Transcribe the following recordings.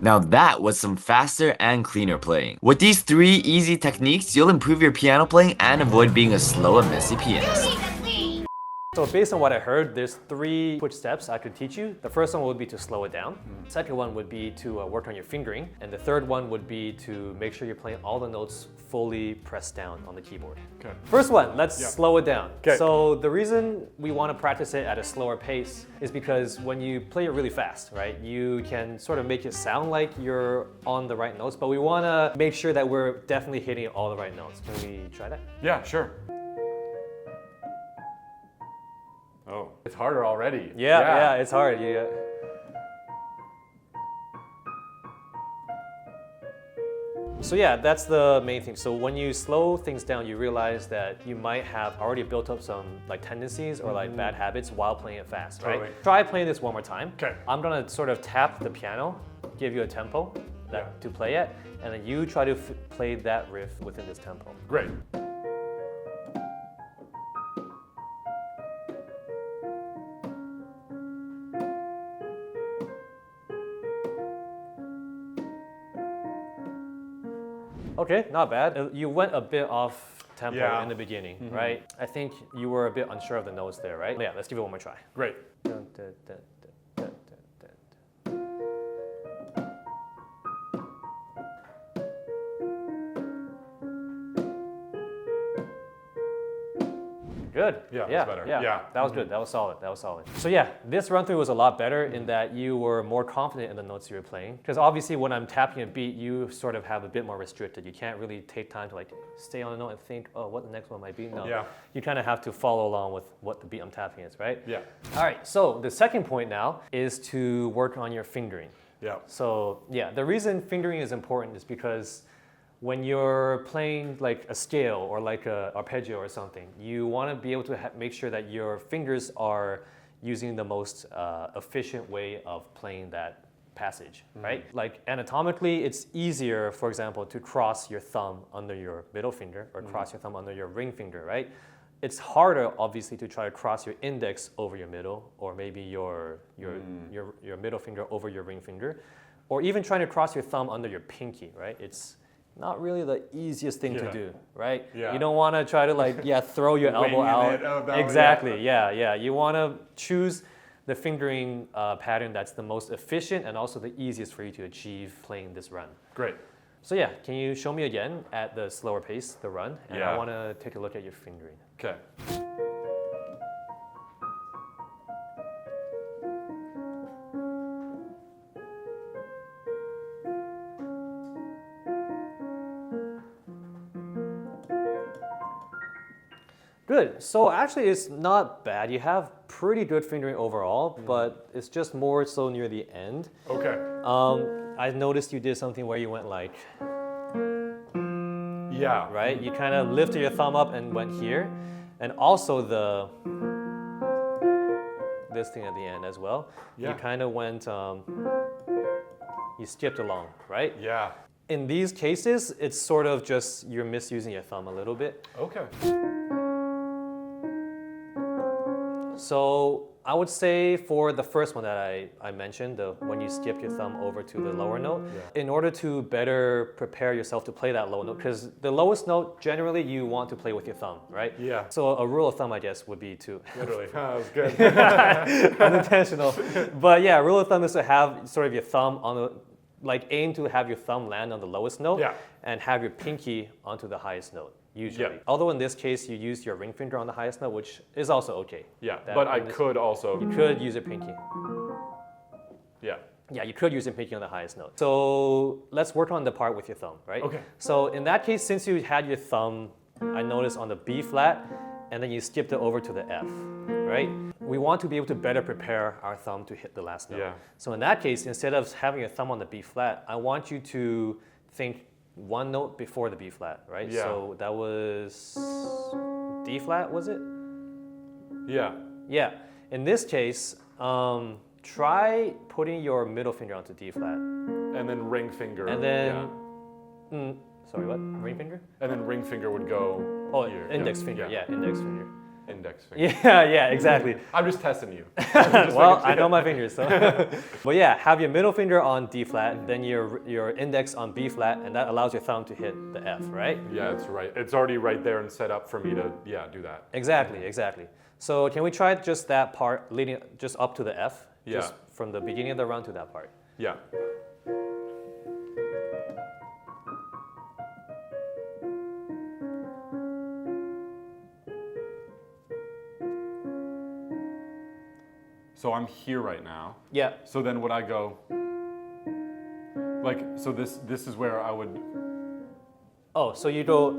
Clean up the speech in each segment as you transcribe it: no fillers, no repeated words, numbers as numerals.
Now that was some faster and cleaner playing. With these 3 easy techniques, you'll improve your piano playing and avoid being a slow and messy pianist. So based on what I heard, there's 3 quick steps I could teach you. The first one would be to slow it down. Second one would be to work on your fingering. And the third one would be to make sure you're playing all the notes fully pressed down on the keyboard. Okay. First one, let's slow it down. Okay. So the reason we want to practice it at a slower pace is because when you play it really fast, right, you can sort of make it sound like you're on the right notes, but we want to make sure that we're definitely hitting all the right notes. Can we try that? Yeah, sure. Oh, it's harder already. Yeah, it's hard. Yeah. So yeah, that's the main thing. So when you slow things down, you realize that you might have already built up some like tendencies or like bad habits while playing it fast, right? Totally. Try playing this one more time. Okay. I'm gonna sort of tap the piano, give you a tempo to play at, and then you try to play that riff within this tempo. Great. Okay, not bad. You went a bit off tempo in the beginning, Mm-hmm. right? I think you were a bit unsure of the notes there, right? Yeah, let's give it one more try. Great. Dun, dun, dun, dun, dun, dun, dun. Good. Yeah, that's better. Yeah. That was good. That was solid. That was solid. So yeah, this run through was a lot better in that you were more confident in the notes you were playing. Because obviously when I'm tapping a beat, you sort of have a bit more restricted. You can't really take time to like stay on a note and think, oh, what the next one might be. No. Yeah. You kind of have to follow along with what the beat I'm tapping is, right? Yeah. All right. So the second point now is to work on your fingering. Yeah. So yeah, the reason fingering is important is because when you're playing like a scale or like a arpeggio or something, you want to be able to make sure that your fingers are using the most efficient way of playing that passage, right? Like anatomically, it's easier, for example, to cross your thumb under your middle finger or cross your thumb under your ring finger, right? It's harder, obviously, to try to cross your index over your middle, or maybe your middle finger over your ring finger, or even trying to cross your thumb under your pinky, right? It's not really the easiest thing to do, right? Yeah. You don't want to try to like, throw your elbow out. Exactly, yeah. You want to choose the fingering pattern that's the most efficient and also the easiest for you to achieve playing this run. Great. So yeah, can you show me again at the slower pace, the run? And I Yeah. want to take a look at your fingering. Okay. Good. So actually, it's not bad. You have pretty good fingering overall, but it's just more so near the end. Okay. I noticed you did something where you went like, Yeah. right? You kind of lifted your thumb up and went here, and also this thing at the end as well. Yeah. You kind of went, you skipped along, right? Yeah. In these cases, it's sort of just you're misusing your thumb a little bit. Okay. So I would say for the first one that I mentioned, when you skip your thumb over to the lower note, in order to better prepare yourself to play that low note, because the lowest note, generally you want to play with your thumb, right? Yeah. So a rule of thumb, I guess, would be to... Literally. That was good. unintentional. But yeah, rule of thumb is to have sort of your thumb on the... Like aim to have your thumb land on the lowest note and have your pinky onto the highest note. Usually. Yeah. Although in this case, you use your ring finger on the highest note, which is also okay. Yeah, but I could also... You could use your pinky. Yeah. Yeah, you could use your pinky on the highest note. So let's work on the part with your thumb, right? Okay. So in that case, since you had your thumb, I noticed on the B flat, and then you skipped it over to the F, right? We want to be able to better prepare our thumb to hit the last note. Yeah. So in that case, instead of having your thumb on the B flat, I want you to think one note before the B flat, right? Yeah. So that was D flat, was it? Yeah. Yeah. In this case, try putting your middle finger onto D flat. And then ring finger. And then, sorry, what? Ring finger? And then ring finger would go Oh, here. index finger. Yeah, index finger. index finger. Yeah, exactly. I'm just testing you. Well, I know my fingers, so. But yeah, have your middle finger on D flat, then your index on B flat, and that allows your thumb to hit the F, right? Yeah, it's right. It's already right there and set up for me to do that. Exactly. So can we try just that part leading just up to the F? Yeah. Just from the beginning of the run to that part. Yeah. So I'm here right now. Yeah. So then would I go like so this is where I would Oh, so you go,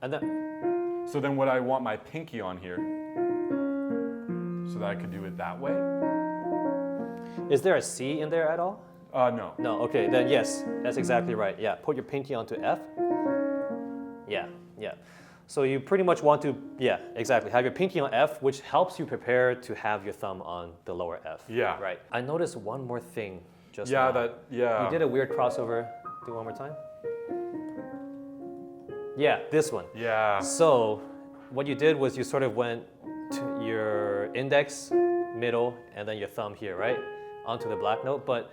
and then, so then would I want my pinky on here so that I could do it that way? is there a C in there at all? No. No, okay, then yes, that's exactly right. Yeah, put your pinky onto F. Yeah. So you pretty much want to, yeah, exactly, have your pinky on F, which helps you prepare to have your thumb on the lower F. Yeah. Right. I noticed one more thing just Yeah, now. You did a weird crossover. Do one more time. Yeah, this one. Yeah. So what you did was you sort of went to your index, middle, and then your thumb here, right? Onto the black note. But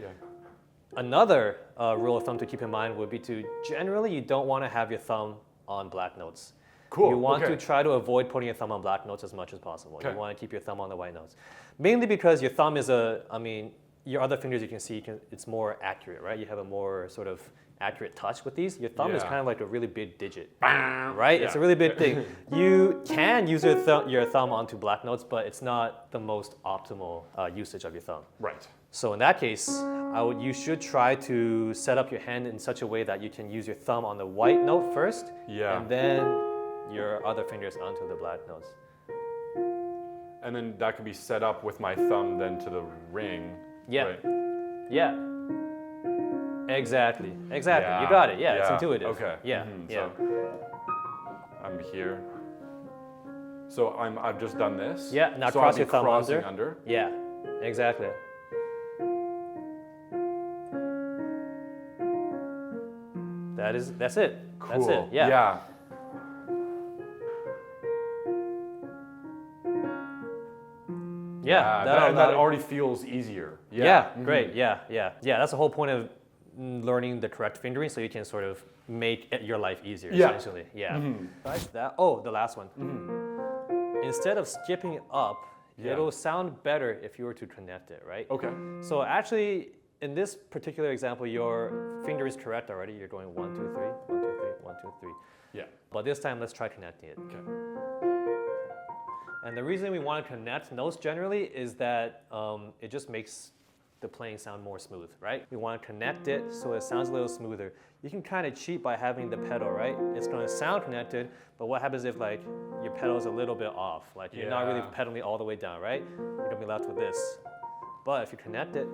another rule of thumb to keep in mind would be to generally you don't want to have your thumb on black notes. Cool. You want okay. to try to avoid putting your thumb on black notes as much as possible. Okay. You want to keep your thumb on the white notes. Mainly because your thumb is your other fingers you can see, it's more accurate, right? You have a more sort of accurate touch with these. Your thumb is kind of like a really big digit, right? It's a really big thing. You can use your thumb onto black notes, but it's not the most optimal usage of your thumb. Right. So in that case, you should try to set up your hand in such a way that you can use your thumb on the white note first, and then your other fingers onto the black notes. And then that could be set up with my thumb then to the ring. Yeah. Right? Yeah. Exactly. Yeah. You got it. Yeah, it's intuitive. Okay. Yeah. So I'm here. So I've just done this. Yeah. Now so cross I'll your be thumb crossing under. Yeah. Exactly. That's it. Cool. That's it. Yeah. Yeah. Yeah. That already feels easier. Yeah. Great. Yeah. That's the whole point of learning the correct fingering, so you can sort of make your life easier. Essentially. Yeah. Besides that, the last one. Instead of skipping up, it'll sound better if you were to connect it, right? Okay. So actually, in this particular example, your finger is correct already. You're going 1, 2, 3, 1, 2, 3, 1, 2, 3. Yeah. But this time, let's try connecting it. Okay. And the reason we want to connect notes generally is that it just makes the playing sound more smooth, right? We want to connect it so it sounds a little smoother. You can kind of cheat by having the pedal, right? It's going to sound connected, but what happens if like your pedal is a little bit off? Like you're not really pedaling all the way down, right? You're going to be left with this. But if you connect it,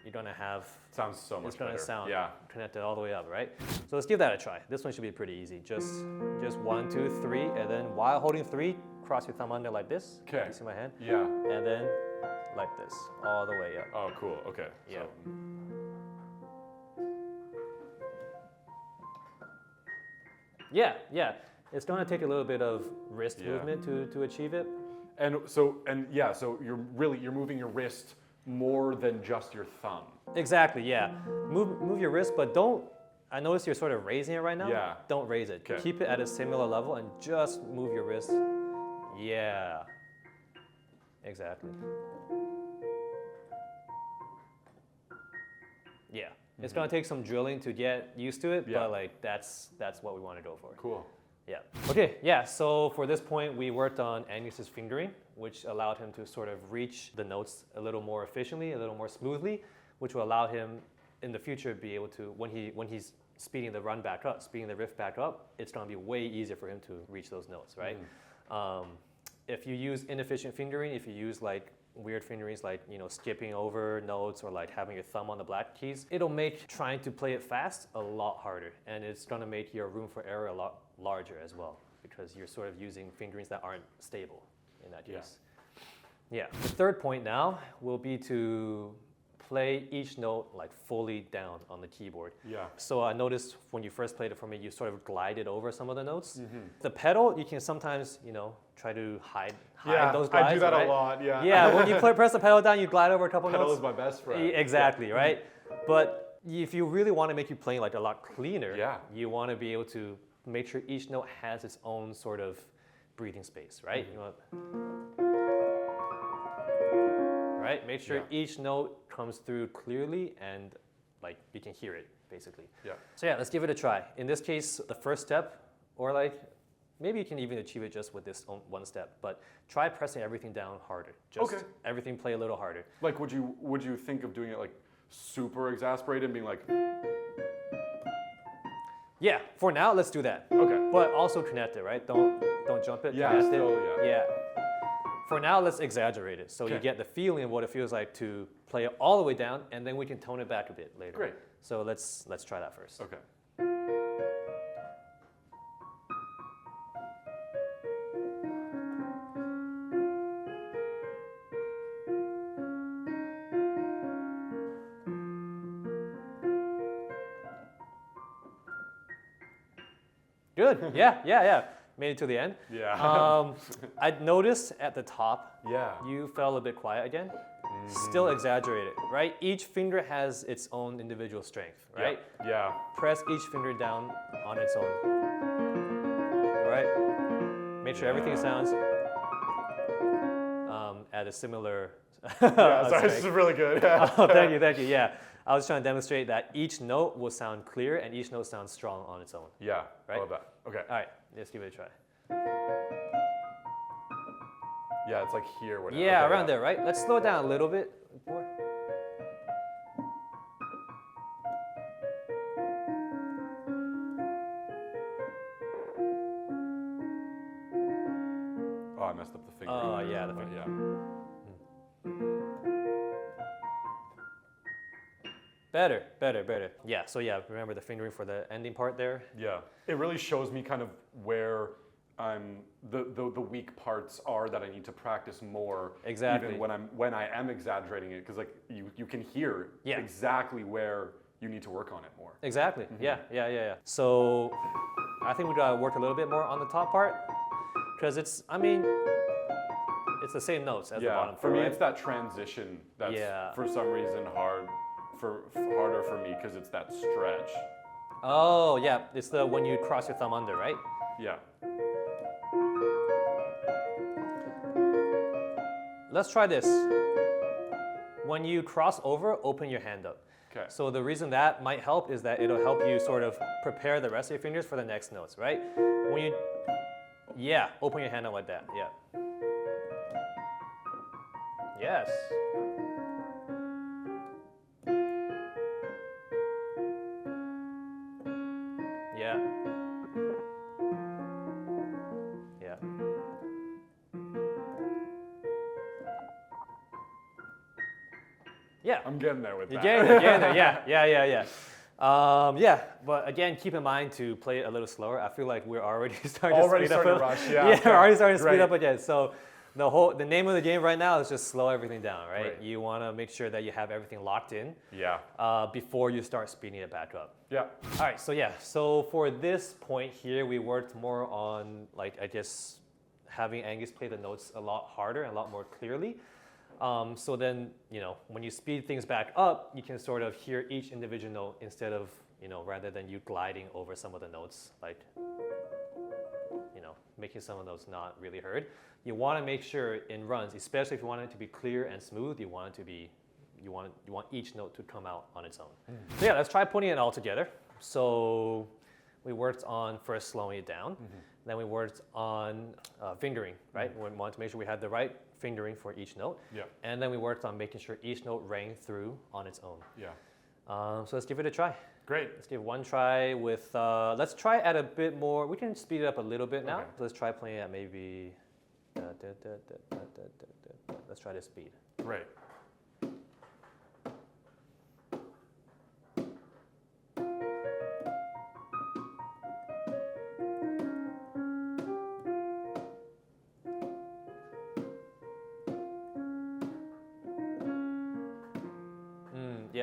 you're going to have... Sounds so much It's going better. to sound Yeah. connected all the way up, right? So let's give that a try. This one should be pretty easy. Just 1, 2, 3, and then while holding 3, cross your thumb under like this. Okay. You see my hand? Yeah. And then like this, all the way up. Oh, cool. Okay. Yeah. So, Yeah. It's going to take a little bit of wrist movement to achieve it. so you're moving your wrist more than just your thumb. Exactly, yeah. Move your wrist, but don't, I notice you're sort of raising it right now. Yeah. Don't raise it. Okay. Keep it at a similar level and just move your wrist. Yeah. Exactly. Yeah. It's going to take some drilling to get used to it, but like that's what we want to go for. Cool. Yeah. Okay, yeah, so for this point, we worked on Aylex's fingering, which allowed him to sort of reach the notes a little more efficiently, a little more smoothly, which will allow him in the future be able to, when he's speeding the run back up, speeding the riff back up, it's going to be way easier for him to reach those notes, right? If you use inefficient fingering, if you use like weird fingerings like skipping over notes or like having your thumb on the black keys, it'll make trying to play it fast a lot harder, and it's going to make your room for error a lot larger as well, because you're sort of using fingerings that aren't stable in that case. Yeah. The third point now will be to play each note like fully down on the keyboard. Yeah. So I noticed when you first played it for me, you sort of glided over some of the notes. The pedal, you can sometimes, try to hide Yeah, those glides. I do that right? a lot, yeah. Yeah, when you press the pedal down, you glide over a couple Pedal notes. is my best friend. Exactly, right? But if you really want to make you playing like a lot cleaner, Yeah. you want to be able to make sure each note has its own sort of breathing space, right? You want, right? Make sure each note comes through clearly and like you can hear it basically. Yeah. So yeah, let's give it a try. In this case, the first step, or like maybe you can even achieve it just with this one step, but try pressing everything down harder. Just everything play a little harder. Like, would you think of doing it like super exasperated and being like, Yeah, for now, let's do that. okay. But also connect it, right? Don't jump it. Yeah, connect still, it. yeah. Yeah. For now, let's exaggerate it so you Okay. get the feeling of what it feels like to play it all the way down, and then we can tone it back a bit later. Great. So let's try that first. Okay. Good. Yeah. Made it to the end. Yeah. I noticed at the top, Yeah. you fell a bit quiet again. Still exaggerated, right? Each finger has its own individual strength, right? Yeah. Press each finger down on its own. All right? Make sure everything sounds at a similar Yeah. Sorry, this strength. is really good. Oh, thank you. Yeah, I was trying to demonstrate that each note will sound clear and each note sounds strong on its own. Yeah. Right? I love that. Okay. All right, let's give it a try. Yeah, it's like here. Whatever. Yeah, Okay, around there, right? Let's slow it down a little bit more. Oh, I messed up the finger. Oh, yeah, the But finger. yeah. Better. Yeah, so yeah, remember the fingering for the ending part there? Yeah. It really shows me kind of where the weak parts are that I need to practice more. Exactly. Even when I am exaggerating it, because like you can hear Yeah. exactly where you need to work on it more. Exactly. Yeah. So I think we gotta work a little bit more on the top part because it's the same notes as the Yeah. bottom. For me, right? it's that transition that's Yeah. for some reason harder for me because it's that stretch. Oh yeah, it's the when you cross your thumb under, right? Yeah. Let's try this. When you cross over, open your hand up. Okay. So the reason that might help is that it'll help you sort of prepare the rest of your fingers for the next notes, right? Open your hand up like that. Yeah. Yes. Yeah. Yeah. Yeah. I'm getting there with You're that. getting there. Yeah. But again, keep in mind to play it a little slower. I feel like we're already starting to speed up. starting to rush, yeah. Yeah, Okay. we're already starting to speed Great. up again. So the name of the game right now is just slow everything down, right? Right. You want to make sure that you have everything locked in Yeah. before you start speeding it back up. Yeah. All right, so for this point here, we worked more on having Angus play the notes a lot harder and a lot more clearly. So then, when you speed things back up, you can sort of hear each individual note instead of, rather than you gliding over some of the notes, like, making some of those not really heard. You want to make sure in runs, especially if you want it to be clear and smooth, you want each note to come out on its own. So yeah, let's try putting it all together. So we worked on first slowing it down. Then we worked on fingering, right? We wanted to make sure we had the right fingering for each note. Yeah. And then we worked on making sure each note rang through on its own. Yeah. So let's give it a try. Great. Let's give one try with, let's try at a bit more, we can speed it up a little bit now. Okay. Let's try playing at maybe, let's try this speed. Great.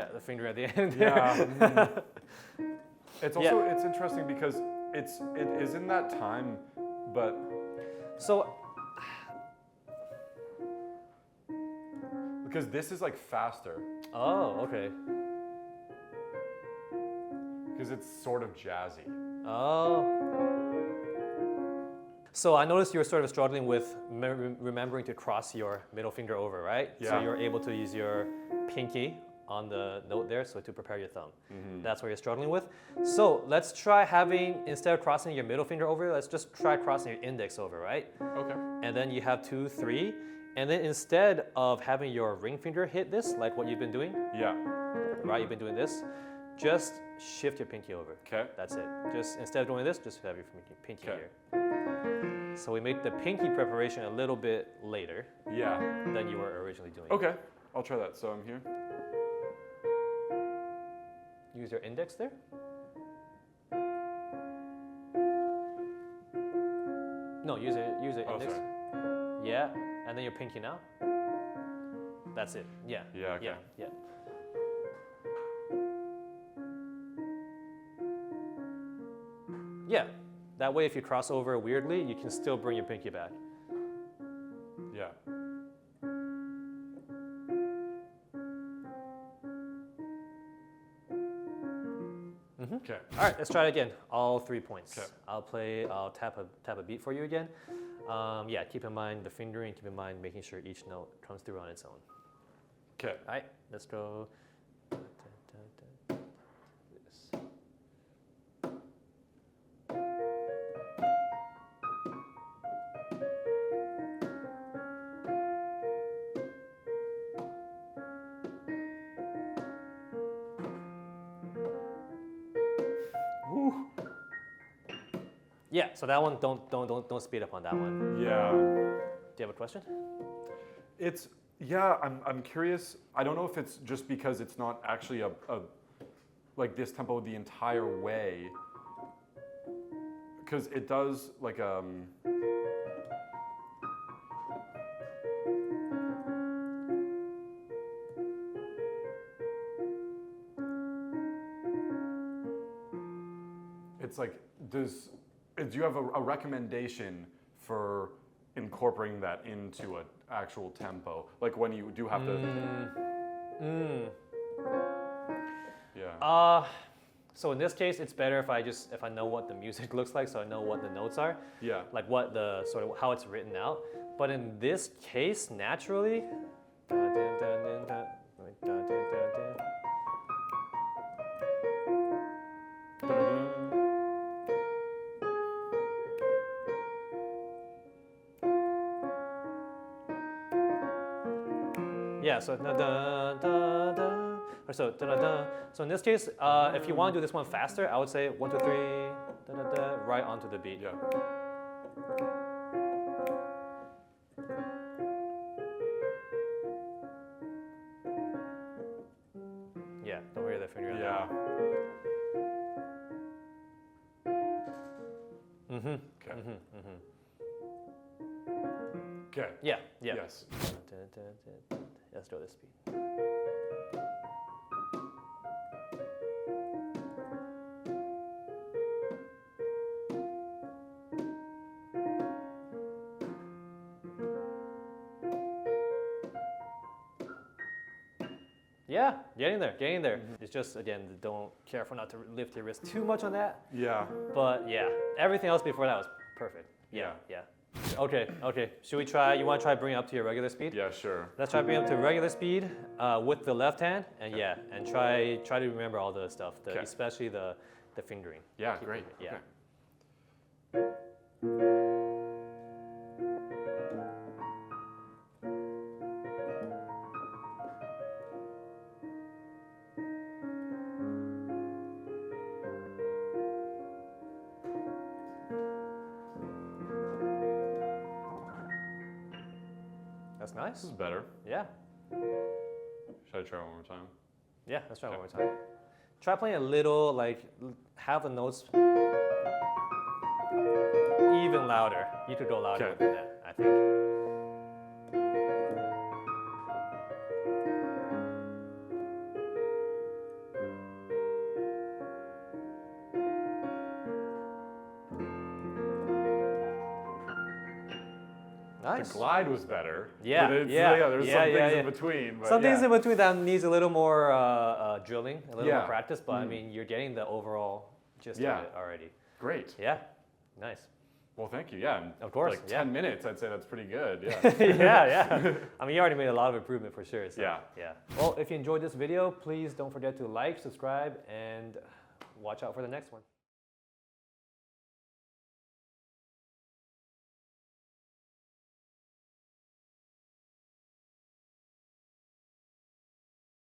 Yeah, the finger at the end. Yeah. It's also Yeah. it's interesting because it is in that time, but So, because this is like faster oh, okay. because it's sort of jazzy. Oh. So I noticed you were sort of struggling with remembering to cross your middle finger over, right? So Yeah. you're able to use your pinky on the note there, so to prepare your thumb. That's what you're struggling with. So let's try having, instead of crossing your middle finger over, let's just try crossing your index over, right? Okay. And then you have 2, 3. And then instead of having your ring finger hit this, like what you've been doing, Yeah. right? You've been doing this. Just shift your pinky over. Okay. That's it. Just instead of doing this, just have your pinky Okay. here. So we make the pinky preparation a little bit later Yeah. than you were originally doing. Okay. I'll try that. So I'm here. Use your index there. No, use your Oh, index. sorry. Yeah, and then your pinky now. That's it. Yeah. Yeah, okay. Yeah. Yeah. That way, if you cross over weirdly, you can still bring your pinky back. Yeah. Okay. All right, let's try it again. All 3 points. Okay. I'll tap a beat for you again. Yeah, keep in mind the fingering, keep in mind making sure each note comes through on its own. Okay. All right, let's go. This. Whew. Yeah, so that one, don't speed up on that one. Yeah. Do you have a question? It's yeah. I'm curious. I don't know if it's just because it's not actually a like this tempo the entire way. Because it does like It's like do you have a recommendation for incorporating that into an actual tempo? Like when you do have to. Yeah. So in this case, it's better if I know what the music looks like, so I know what the notes are, Yeah. like what the sort of how it's written out. But in this case, naturally. Yeah, so da da da da, or so da da da. So in this case, if you want to do this one faster, I would say 1, 2, 3, da da da, right onto the beat. Yeah. Yeah, don't hear the finger. on Yeah. that. Mhm. Okay. Mhm. Mhm. Okay. Yeah. Yeah. Yes. Da, da, da, da. Let's do this beat. Yeah, getting there, getting there. It's just, again, don't careful not to lift your wrist too much on that. Yeah. But yeah, everything else before that was perfect. Yeah, yeah. Okay, okay. Should we try, you want to try bringing it up to your regular speed? Yeah. Sure. Let's try bringing it up to regular speed with the left hand, and Okay. yeah, and try to remember all the stuff, Okay. especially the fingering. Yeah. Keep Great. it- yeah. Okay. That's nice. This is better. Yeah, Should I try one more time? yeah. Let's try Okay. one more time. Try playing a little, like, have the notes even louder. You could go louder Okay. than that, I think. Nice. The glide was better. Yeah, but yeah, there's yeah, some yeah, things yeah. in between. But Some things yeah. in between that needs a little more drilling, a little more Yeah. practice, but I mean, you're getting the overall gist Yeah. of it already. Great. Yeah, nice. Well, thank you. Yeah. Of course, Like yeah. 10 minutes, I'd say that's pretty good. Yeah. Yeah, yeah. I mean, you already made a lot of improvement for sure. So, Yeah. Yeah. Well, if you enjoyed this video, please don't forget to like, subscribe, and watch out for the next one.